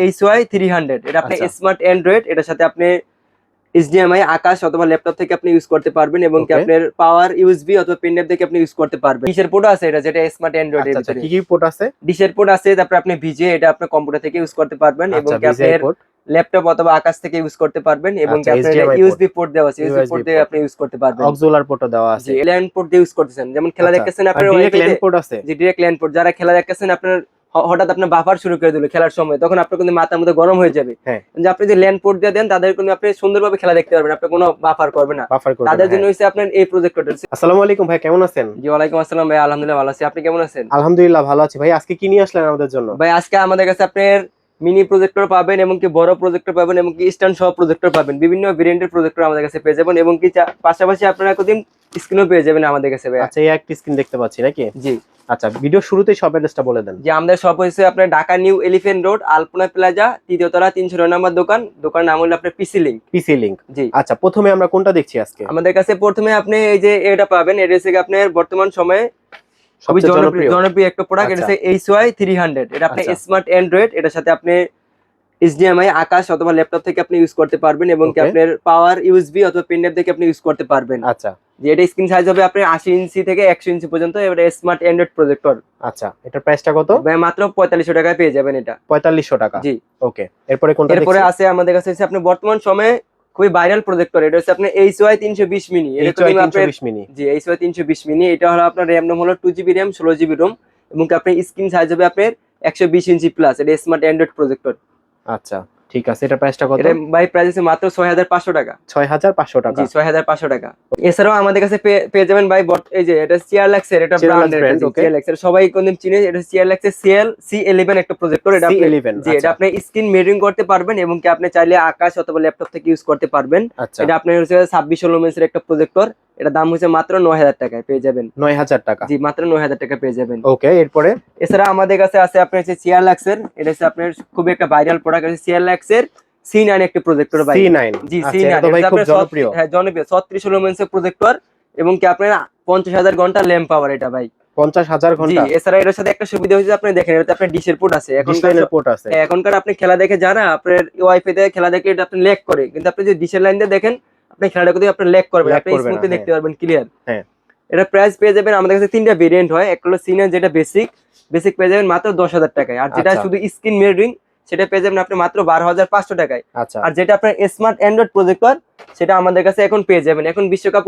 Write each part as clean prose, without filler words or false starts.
HY300 এটা আপনি smart Android, এটার সাথে আপনি HDMI আকাশ অথবা ল্যাপটপ থেকে আপনি ইউজ করতে পারবেন এবং কি আপনার পাওয়ার ইউএসবি অথবা পেন ড্রাইভ থেকে আপনি ইউজ করতে পারবেন। ডিশের পোর্ট আছে এটা, যেটা স্মার্ট অ্যান্ড্রয়েড এর ভিতরে। কি কি পোর্ট আছে? ডিশের পোর্ট আছে, তারপর আপনি ভিজিএ এটা আপনার কম্পিউটার থেকে ইউজ করতে পারবেন এবং কি আপনার ল্যাপটপ অথবা আকাশ থেকে ইউজ করতে পারবেন এবং কি আপনার ইউএসবি পোর্ট দেওয়া আছে, ইউএসবি পোর্ট দিয়ে আপনি ইউজ করতে পারবেন। অক্সিলারি পোর্টও দেওয়া আছে। ল্যান্ড পোর্ট দিয়ে ইউজ করতেছেন, যেমন খেলা দেখতেছেন আপনার ডাইরেক্ট ল্যান্ড পোর্ট আছে। জি, ডাইরেক্ট ল্যান্ড পোর্ট। যারা খেলা দেখতেছেন আপনার হঠাৎ আপনার বাফার শুরু করে দিল খেলার সময়, তখন আপনার কিন্তু মাথার মধ্যে গরম হয়ে যাবে। যে আপনি যে ল্যান্ড পোর্ট দিয়ে দেন, তাদের কিন্তু আপনি সুন্দরভাবে খেলা দেখতে পারবেন, আপনি কোনো বাফার করবে না। তাদের জন্য হইছে আপনার এই প্রজেক্টরটা। আসসালামু আলাইকুম ভাই, কেমন আছেন? জি ওয়ালাইকুম আসসালাম ভাই, আলহামদুলিল্লাহ ভালো আছি। আপনি কেমন আছেন? আলহামদুলিল্লাহ ভালো আছি ভাই। আজকে কি নিয়ে আসলেন আমাদের জন্য? ভাই আজকে আমাদের কাছে আপনার মিনি প্রজেক্টর পাবেন এবং কি বড় প্রজেক্টর পাবেন এবং কি স্ট্যান্ড সহ প্রজেক্টর পাবেন। বিভিন্ন ভেরিয়েন্টের প্রজেক্টর আমাদের কাছে পেয়ে যাবেন এবং কি পাশাপাশি আপনারা কদিন স্ক্রিনও পেয়ে যাবেন আমাদের কাছে ভাই। আচ্ছা, এই একটা স্ক্রিন দেখতে পাচ্ছি নাকি? জি। আচ্ছা, ভিডিও শুরুতেই শপ অ্যাড্রেসটা বলে দেন। যে আমাদের শপ হইছে আপনার ঢাকা নিউ এলিফ্যান্ট রোড, আলপনা প্লাজা, তৃতীয় তলা, 309 নম্বর দোকান। দোকান নাম হলো আপনার পিসি লিংক। পিসি লিংক। জি। আচ্ছা, প্রথমে আমরা কোনটা দেখছি আজকে? আমাদের কাছে প্রথমে আপনি এই যে এটা পাবেন, এটা হচ্ছে আপনার বর্তমান সময়ে খুবই জনপ্রিয় একটা প্রোডাক্ট। এটা হচ্ছে HY300 এটা আপনি স্মার্ট অ্যান্ড্রয়েড, এটার সাথে আপনি HDMI আকাশ অথবা ল্যাপটপ থেকে আপনি ইউজ করতে পারবেন এবং কি আপনার পাওয়ার ইউএসবি অথবা পেন ড্রাইভ থেকে আপনি ইউজ করতে পারবেন। আচ্ছা, যে এটা স্ক্রিন সাইজ হবে আপনার 80 ইঞ্চি থেকে 100 ইঞ্চি পর্যন্ত। এটা স্মার্ট অ্যান্ড্রয়েড প্রজেক্টর। আচ্ছা, এটার প্রাইসটা কত? ভাই মাত্র 4500 টাকায় পেয়ে যাবেন এটা। 4500 টাকা। জি। ওকে, এরপরে কোনটা দেখছি? এরপরে আছে আমাদের কাছে হচ্ছে আপনি বর্তমান সময়ে খুবই ভাইরাল প্রজেক্টর। এটা হচ্ছে আপনার HY320 মিনি। এটা তো আপনার জি HY320 মিনি। এটা হলো আপনার র‍্যাম হলো 2GB র‍্যাম 16GB রোম এবং আপনার স্ক্রিন সাইজ হবে আপনার 120 ইঞ্চি প্লাস। এটা স্মার্ট অ্যান্ড্রয়েড প্রজেক্টর। আচ্ছা, ঠিক আছে। এটা প্রাইসটা কত? এটা ভাই প্রাইস আছে মাত্র 6500 টাকা। 6500 টাকা। জি, 6500 টাকা। এছাড়াও আমাদের কাছে পেয়ে যাবেন ভাই এই যে এটা CRLX এর, এটা ব্র্যান্ডের CRLX এর, সবাই কোনদিন চিনে। এটা CRLX এর C11 একটা প্রজেক্টর। এটা আপনি জি, এটা আপনি স্ক্রিন মিররিং করতে পারবেন এবং কি আপনি চাইলে আকাশ অথবা ল্যাপটপ থেকে ইউজ করতে পারবেন। এটা আপনার হচ্ছে 26 লুমেন্সের একটা প্রজেক্টর। এটা দাম হচ্ছে মাত্র 9000 টাকায় পেয়ে যাবেন। 9000 টাকা। জি, মাত্র 9000 টাকা পেয়ে যাবেন। ওকে, এরপরে এছাড়া আমাদের কাছে আছে আপনার হচ্ছে CRLX এর, এটা হচ্ছে আপনার খুবই একটা ভাইরাল প্রোডাক্ট। আছে CRLX এর C9 একটা প্রজেক্টর ভাই। C9। জি, C9 এটা ভাই খুব জনপ্রিয়। হ্যাঁ, জনপ্রিয়। 36 লুমেন্সের প্রজেক্টর এবং কি আপনার 50000 ঘন্টা ল্যাম্প পাওয়ার এটা ভাই। 50000 ঘন্টা। জি। এছাড়া এর সাথে একটা সুবিধা হচ্ছে আপনি দেখেন, এটাতে আপনার ডিশের পোর্ট আছে। এখনকার আপনি খেলা দেখে যারা আপনার ওয়াইফাই দিয়ে খেলা দেখে এটা আপনি ল্যাগ করে, কিন্তু আপনি যদি ডিশের লাইন দিয়ে দেখেন আপনি খেলাটা করতে আপনি ল্যাগ করবেন, আপনি স্মুথলি দেখতে পারবেন ক্লিয়ার। হ্যাঁ। এটা প্রাইস পেয়ে যাবেন আমাদের কাছে তিনটা ভেরিয়েন্ট হয়। একটা হলো C9 যেটা বেসিক পেয়ে যাবেন মাত্র 10000 টাকায়। আর যেটা শুধু স্ক্রিন মিররিং সেটা পেয়ে যাবেন আপনি মাত্র 12500 টাকায়। আর যেটা আপনার স্মার্ট অ্যান্ড্রয়েড প্রজেক্টর সেটা আমাদের কাছে এখন পেয়ে যাবেন। এখন বিশ্বকাপ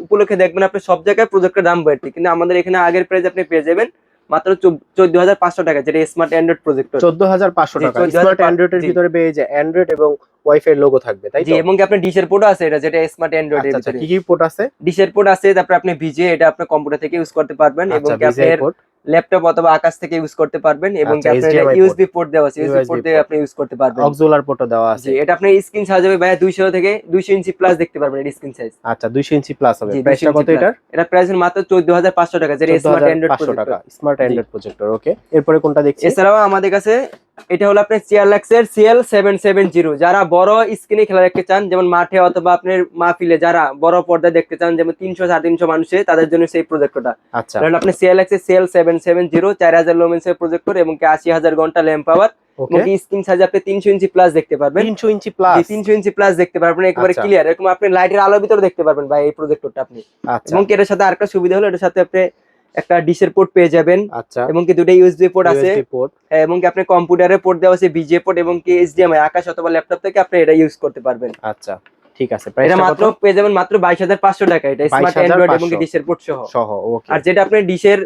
উপলক্ষে দেখবেন আপনি সব জায়গায় প্রজেক্টরের দাম বাড়ছে, কিন্তু আমাদের এখানে আগের প্রাইস আপনি পেয়ে যাবেন মাত্র 14500 টাকা, যেটা স্মার্ট অ্যান্ড্রয়েড প্রজেক্টর। 14500 টাকা। স্মার্ট অ্যান্ড্রয়েড এর ভিতরে পেয়ে যায় অ্যান্ড্রয়েড এবং ওয়াইফাই লোগো থাকবে, তাই তো? জি, এবং আপনার ডিশের পোর্ট আছে, এটা যেটা স্মার্ট অ্যান্ড্রয়েড এর ভিতরে। কি কি পোর্ট আছে? ডিশের পোর্ট আছে, তারপর আপনি ভিজিএ এটা আপনি কম্পিউটার থেকে ইউজ করতে পারবেন এবং কি আপনার ল্যাপটপ অথবা আকাশ থেকে ইউজ করতে পারবেন এবং কি আপনার ইউএসবি পোর্ট দেওয়া আছে, ইউএসবি পোর্ট দিয়ে আপনি ইউজ করতে পারবেন। অক্সিলারি পোর্টও দেওয়া আছে। জি, এটা আপনার স্ক্রিন সাইজ হবে ভাই 200 থেকে 200 ইঞ্চি প্লাস দেখতে পারবেন এর স্ক্রিন সাইজ। আচ্ছা, 200 ইঞ্চি প্লাস হবে। প্রাইসটা কত এটার? এটা প্রাইস মাত্র 14500 টাকা, যেটা smart Android projector. Smart Android projector. Okay, এরপরে কোনটা দেখছি? এছাড়াও আমাদের কাছে এটা হলো আপনার CRLX এর CL770। যারা বড় স্ক্রিনে খেলা দেখতে চান, যেমন মাঠে অথবা আপনার মাহফিলে যারা বড় পর্দায় দেখতে চান, যেমন 300 350 মানুষে, তাদের জন্য সেই প্রজেক্টরটা। আচ্ছা, তাহলে আপনি CRLX এর CL770 4000 লুমেন্সের প্রজেক্টর এবং কি 80000 ঘন্টা ল্যাম্প পাওয়ার এবং কি স্ক্রিন সাইজ আপনি 300 ইঞ্চি প্লাস দেখতে পারবেন। 300 ইঞ্চি প্লাস? 300 ইঞ্চি প্লাস দেখতে পারবেন একেবারে ক্লিয়ার। এরকম আপনি লাইটের আলোর ভিতরে দেখতে পারবেন ভাই এই প্রজেক্টরটা আপনি। এবং কি এর সাথে আরেকটা সুবিধা হলো এর সাথে আপনি একটা ডিশের পোর্ট পেয়ে যাবেন। আচ্ছা, এবং কি দুটো ইউএসবি পোর্ট আছে এবং কি আপনি কম্পিউটারে পোর্ট দেওয়া আছে ভিজিএ পোর্ট এবং কি HDMI আকাশ অথবা ল্যাপটপ থেকে আপনি এটা ইউজ করতে পারবেন। আচ্ছা, ঠিক আছে। এটা মাত্র পেয়ে যাবেন মাত্র 22500 টাকা। এটা স্মার্ট অ্যান্ড্রয়েড এবং ডিশের পোর্ট সহ। ওকে। আর যেটা আপনি ডিশের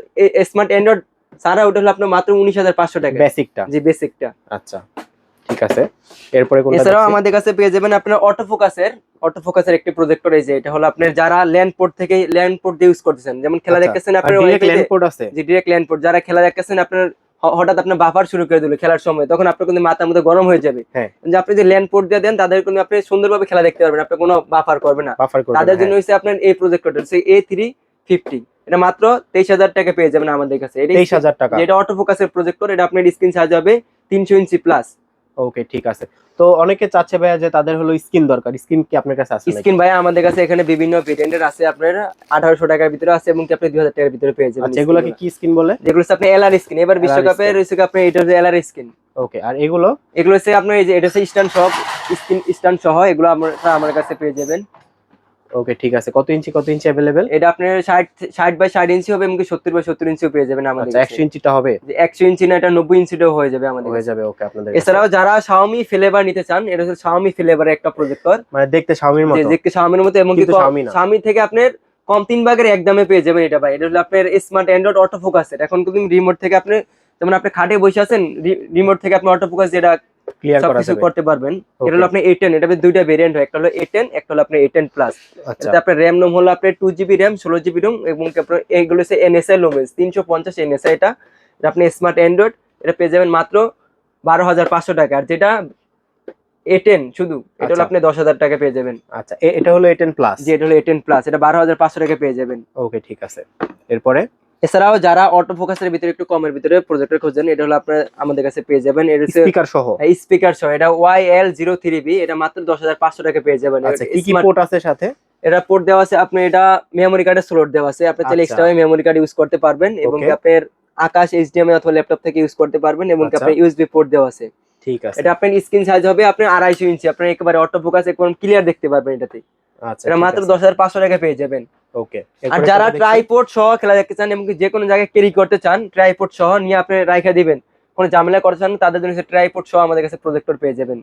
স্মার্ট অ্যান্ড্রয়েড সারা ওটা হলো আপনার মাত্র 19500 টাকা বেসিকটা। জি, বেসিকটা। আচ্ছা, ঠিক আছে। এরপরে কোনটা? এছাড়াও আমাদের কাছে পেয়ে যাবেন আপনার অটোফোকাসের একটি প্রজেক্টর। এই যে এটা হলো আপনার যারা ল্যান্ড পোর্ট দিয়ে ইউজ করতেছেন, যেমন খেলা দেখতেছেন আপনার ডাইরেক্ট ল্যান্ড পোর্ট আছে। জি, ডাইরেক্ট ল্যান্ড পোর্ট। যারা খেলা দেখতেছেন আপনার হঠাৎ আপনার বাফার শুরু করে দিল খেলার সময়, তখন আপনার কিন্তু মাথার মধ্যে গরম হয়ে যাবে। যে আপনি যে ল্যান্ড পোর্ট দিয়ে দেন, তাদের কিন্তু আপনি সুন্দরভাবে খেলা দেখতে পারবেন, আপনি কোনো বাফার করবে না। তাদের জন্য হচ্ছে আপনার এই প্রজেক্টরটা হচ্ছে A350। এটা মাত্র 23000 টাকা পেয়ে যাবেন আমাদের কাছে। এটা 23000 টাকা। যেটা অটোফোকাসের প্রজেক্টর, এটা আপনার স্ক্রিন সাইজ হবে 300 ইঞ্চি প্লাস। ওকে ঠিক আছে। তো অনেকে চাচ্ছে ভাইয়া যে তাদের হলো স্কিন দরকার, স্কিন কি আপনার কাছে আছে নাকি? স্কিন ভাই আমাদের কাছে এখানে বিভিন্ন ভেরিয়েন্টের আছে, আপনার 1800 টাকার ভিতরে আছে এবং কি আপনি 2000 টাকার ভিতরে পেয়ে যাবেন। আচ্ছা এগুলোকে কি স্কিন বলে? যেগুলো হচ্ছে আপনি এলআর স্কিন, এবার বিশ্বকাপে রয়েছে আপনি এটা হচ্ছে এলআর স্কিন। ওকে, আর এগুলো? এগুলো হচ্ছে আপনার এই যে এটা হচ্ছে স্ট্যান্ড সহ, স্কিন স্ট্যান্ড সহ, এগুলো আমার কাছে পেয়ে যাবেন। ওকে ঠিক আছে। কত ইঞ্চি अवेलेबल? এটা আপনার 60 বাই 60 ইঞ্চি হবে এবং কি 70 বাই 70 ইঞ্চিও পেয়ে যাবেন আমাদের আচ্ছা কাছে। 100 ইঞ্চিটা হবে? যে 100 ইঞ্চি না, এটা 90 ইঞ্চিটাও হয়ে যাবে আমাদের হয়ে কাছে। যাবে ওকে আপনাদের। এছাড়াও যারা Xiaomi ফ্লেভার নিতে চান, এটা হচ্ছে Xiaomi ফ্লেভারের একটা প্রজেক্টর, মানে দেখতে Xiaomiর মতো? যে দেখতে Xiaomiর মতো এবং কি Xiaomi থেকে আপনার কম 3 ভাগের এক দামে পেয়ে যাবেন এটা ভাই। এটা হলো আপনার স্মার্ট অ্যান্ড্রয়েড অটো ফোকাসের। এখন কিন্তু রিমোট থেকে আপনি, যেমন আপনি খাটে বসে আছেন, রিমোট থেকে আপনি অটো ফোকাস যেটা ক্লিয়ার করা সবকিছু যাবে, করতে পারবেন। এটা হলো আপনার A10, এটা দুইটা ভেরিয়েন্ট হয়, একটা হলো A10, একটা হলো আপনার A10 প্লাস। আচ্ছা এটা আপনার RAM হলো আপনার 2GB RAM 16GB ROM এবং আপনার এইগুলো হচ্ছে NSI লোমেজ 350 NSI। এটা আপনি স্মার্ট অ্যান্ড্রয়েড এটা পেয়ে যাবেন মাত্র 12,500 টাকা। আর যেটা A10 শুধু, এটা হলো আপনি 10,000 টাকা পেয়ে যাবেন। আচ্ছা এটা হলো A10 প্লাস? জি এটা হলো A10 প্লাস, এটা 12,500 টাকা পেয়ে যাবেন। ওকে ঠিক আছে। এরপরে এছাড়াও যারা অটো ফোকাসের ভিতরে একটু কমের ভিতরে প্রজেক্টর খোঁজেন, এটা হলো আপনার আমাদের কাছে পেয়ে যাবেন। এর স্পিকার সহ? স্পিকার সহ, এটা YL03B, এটা মাত্র 10,500 টাকা পেয়ে যাবেন। আচ্ছা কি কি পোর্ট আছে সাথে? এটা পোর্ট দেওয়া আছে, আপনি এটা মেমোরি কার্ডের স্লট দেওয়া আছে, আপনি চাইলে এক্সট্রা মেমোরি কার্ড ইউজ করতে পারবেন এবং আপনার আকাশ HDMI অথবা ল্যাপটপ থেকে ইউজ করতে পারবেন এবং আপনার USB পোর্ট দেওয়া আছে। ঠিক আছে। এটা আপনার স্ক্রিন সাইজ হবে আপনার 250 ইঞ্চি, আপনি একেবারে অটো ফোকাস একদম ক্লিয়ার দেখতে পারবেন এটাতে। আচ্ছা এটা মাত্র 10,500 টাকা পেয়ে যাবেন। ওকে। আর যারা ট্রাইপড সহ খেলা দেখতে চান এবং যে কোনো জায়গায় ক্যারি করতে চান, ট্রাইপড সহ নিয়ে আপনি রাইখা দিবেন, কোনো ঝামেলা করতে চান, তাদের জন্য ট্রাইপড সহ আমাদের কাছে প্রজেক্টর পেয়ে যাবেন।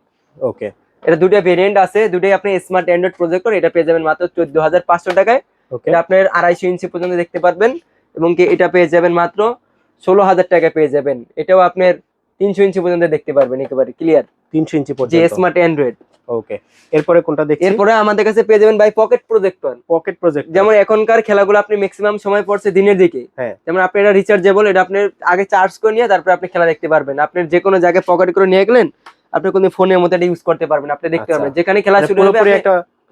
ওকে। এটা দুটো ভেরিয়েন্ট আছে, দুটোই আপনি স্মার্ট অ্যান্ড্রয়েড প্রজেক্টর। এটা পেয়ে যাবেন মাত্র 14,500 টাকায়। এটা আপনার 250 ইঞ্চি পর্যন্ত দেখতে পারবেন এবং কি এটা পেয়ে যাবেন মাত্র 16,000 টাকায় পেয়ে যাবেন। এটাও আপনার 300 ইঞ্চি পর্যন্ত দেখতে পারবেন একেবারে ক্লিয়ার, 300 ইঞ্চি পর্যন্ত, যে স্মার্ট অ্যান্ড্রয়েড। ওকে। এরপরে কোনটা দেখছি? এরপরে আমাদের কাছে পেয়ে যাবেন ভাই পকেট প্রজেক্টর। পকেট প্রজেক্টর যেমন এখনকার খেলাগুলো আপনি ম্যাক্সিমাম সময় পড়ছে দিনের দিকে, যেমন আপনি এটা রিচার্জেবল, এটা আপনি আগে চার্জ করে নিয়ে তারপর আপনি খেলা দেখতে পারবেন। আপনি যে কোনো জায়গায় পকেট করে নিয়ে গেলেন, আপনি কোনো ফোনের মতো এটা ইউজ করতে পারবেন, আপনি দেখতে পারবেন যেখানে খেলা শুরু হবে।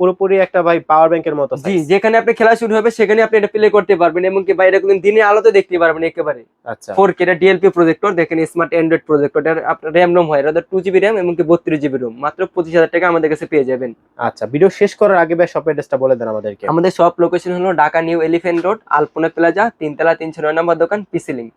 পুরোপুরি একটা ভাই পাওয়ার ব্যাংকের মতো। জি, যেখানে আপনি খেলা শুরু হবে সেখানে আপনি এটা প্লে করতে পারবেন এবং কি বাইরে কোন দিনের আলোতে দেখতে পারবেন একেবারে। আচ্ছা 4K এটা DLP প্রজেক্টর, দেখেন স্মার্ট অ্যান্ড্রয়েড প্রজেক্টর। এর আপনার RAM ROM হয়, এটা 2GB RAM এবং কি 32GB ROM, মাত্র 25,000 টাকা আমাদের কাছে পেয়ে যাবেন। আচ্ছা ভিডিও শেষ করার আগে ভাই শপ অ্যাড্রেসটা বলে দেন আমাদেরকে। আমাদের শপ লোকেশন হলো ঢাকা নিউ এলিফ্যান্ট রোড, আলপনা প্লাজা, 3 তলা 309 নম্বর দোকান, পিসি লিংক।